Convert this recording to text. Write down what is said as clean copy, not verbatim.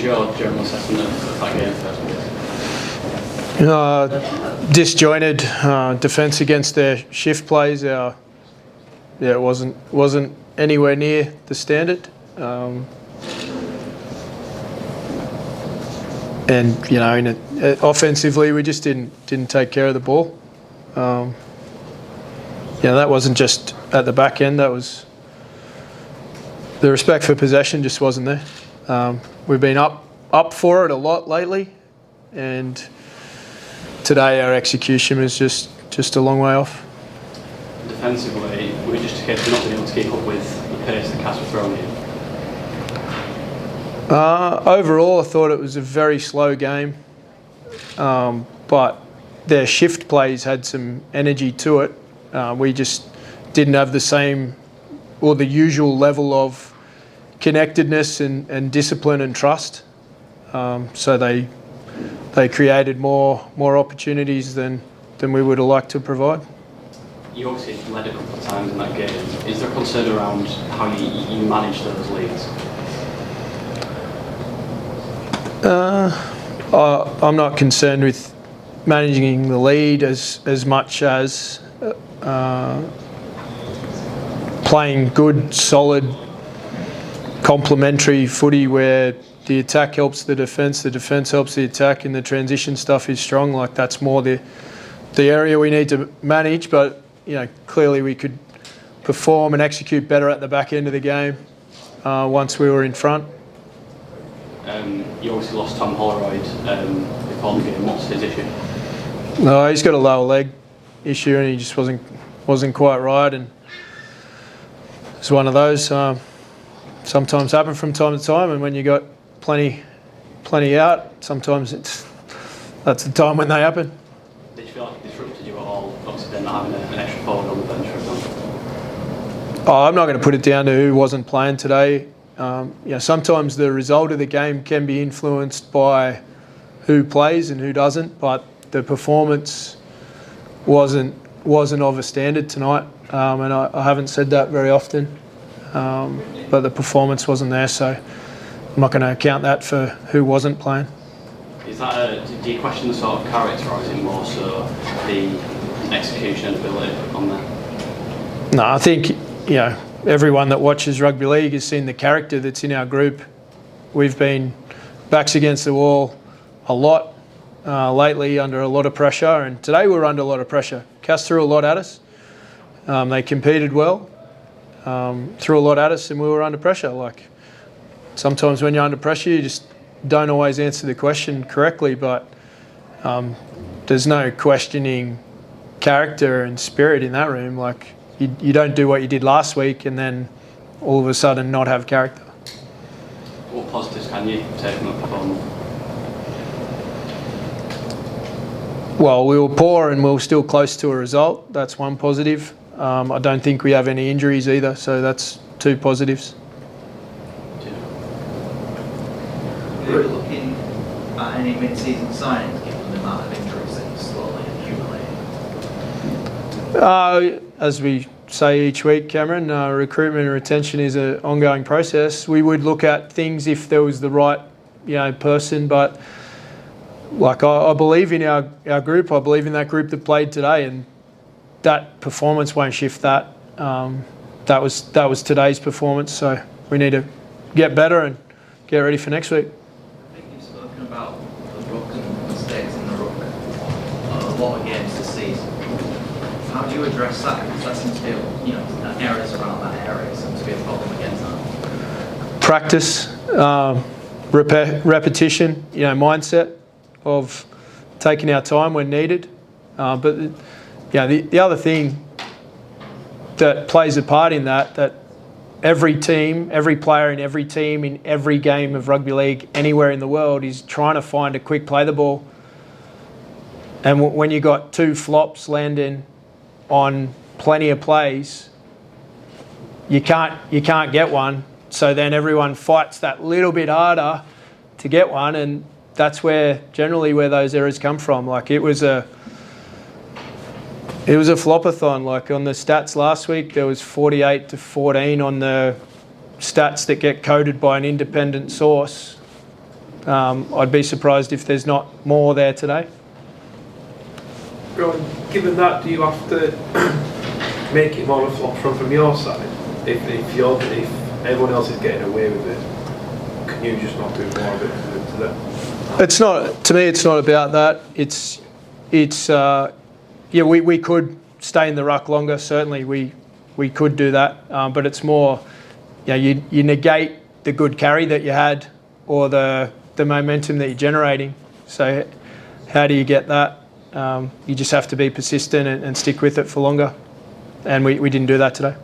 your general assessment of that game first? Disjointed defence against their shift plays. It wasn't anywhere near the standard. And offensively, we just didn't take care of the ball. That wasn't just at the back end. That was the respect for possession just wasn't there. We've been up for it a lot lately, and today our execution was just a long way off. Defensively, we just a case of not being able to keep up with the pace that Cas were throwing in. Overall, I thought it was a very slow game, but their shift plays had some energy to it. We just didn't have the same or the usual level of connectedness and discipline and trust. So they created more opportunities than we would have liked to provide. You obviously led a couple of times in that game. Is there concern around how you manage those leads? I'm not concerned with managing the lead as much as playing good, solid, complementary footy where the attack helps the defence helps the attack, and the transition stuff is strong. Like, that's more the area we need to manage. But clearly we could perform and execute better at the back end of the game once we were in front. You obviously lost Tom Holroyd before the game. What's his issue? No, he's got a lower leg issue, and he just wasn't quite right, and it's one of those. Sometimes happen from time to time, and when you got plenty out, sometimes that's the time when they happen. Did you feel like it disrupted you at all? Obviously, then not having an extra forward on the bench, for example. I'm not going to put it down to who wasn't playing today. Sometimes the result of the game can be influenced by who plays and who doesn't, but the performance wasn't of a standard tonight, and I haven't said that very often, but the performance wasn't there, so I'm not going to account that for who wasn't playing. Is that do you question the sort of character, or is it more so the execution and ability on there? No, I think everyone that watches rugby league has seen the character that's in our group. We've been backs against the wall a lot lately, under a lot of pressure, and today we were under a lot of pressure. Cas threw a lot at us. They competed well, threw a lot at us, and we were under pressure. Like, sometimes when you're under pressure, you just don't always answer the question correctly, but there's no questioning character and spirit in that room. Like, you don't do what you did last week and then all of a sudden not have character. What positives can you take from that performance? Well, we were poor and we were still close to a result. That's one positive. I don't think we have any injuries either, so that's two positives. Are you looking at any mid-season signings given the amount of injuries that you slowly accumulate? As we say each week, Cameron, recruitment and retention is an ongoing process. We would look at things if there was the right, person, but I believe in our group. I believe in that group that played today, and that performance won't shift that. That was today's performance, so we need to get better and get ready for next week. I think you've spoken about the ruck and mistakes in the ruck a lot of games this season. How do you address that? Because that seems to be, errors around that area seems to be a problem against that. Practice, repetition, mindset of taking our time when needed. But the other thing that plays a part in that every team, every player in every team, in every game of rugby league anywhere in the world is trying to find a quick play the ball. And when you got two flops landing on plenty of plays, you can't get one. So then everyone fights that little bit harder to get one, and that's generally where those errors come from. Like, it was a flopathon. Like, on the stats last week, there was 48-14 on the stats that get coded by an independent source. I'd be surprised if there's not more there today. Rohan, given that, do you have to make it more of a flop from your side? If everyone else is getting away with it, can you just not do more of it to them? It's not, to me, it's not about that. It's we could stay in the ruck longer. Certainly, we could do that. But it's more, you negate the good carry that you had or the momentum that you're generating. So how do you get that? You just have to be persistent and stick with it for longer. And we didn't do that today.